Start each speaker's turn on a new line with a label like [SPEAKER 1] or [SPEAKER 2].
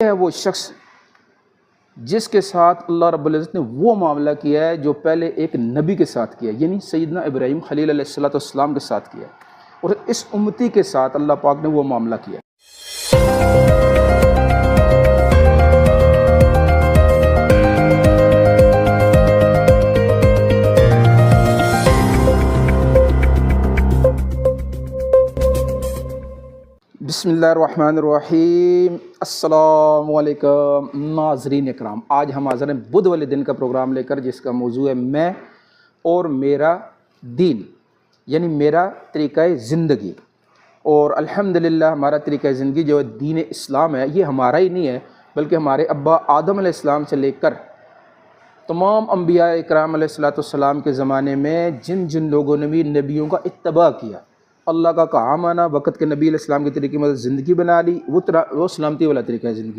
[SPEAKER 1] ہے وہ شخص جس کے ساتھ اللہ رب العزت نے وہ معاملہ کیا ہے جو پہلے ایک نبی کے ساتھ کیا، یعنی سیدنا ابراہیم خلیل علیہ السلام کے ساتھ کیا، اور اس امتی کے ساتھ اللہ پاک نے وہ معاملہ کیا۔ بسم اللہ الرحمن الرحیم۔ السلام علیکم ناظرین اکرام، آج ہم حاضر ہیں بدھ والے دن کا پروگرام لے کر، جس کا موضوع ہے میں اور میرا دین، یعنی میرا طریقہ زندگی۔ اور الحمدللہ ہمارا طریقہ زندگی جو دین اسلام ہے، یہ ہمارا ہی نہیں ہے بلکہ ہمارے ابا آدم علیہ السلام سے لے کر تمام انبیاء اکرام علیہ السلام کے زمانے میں جن جن لوگوں نے بھی نبیوں کا اتباع کیا، اللہ کا کہا مانا، وقت کے نبی علیہ السلام کے طریقے میں زندگی بنا لی، وہ سلامتی والا طریقہ زندگی تھا۔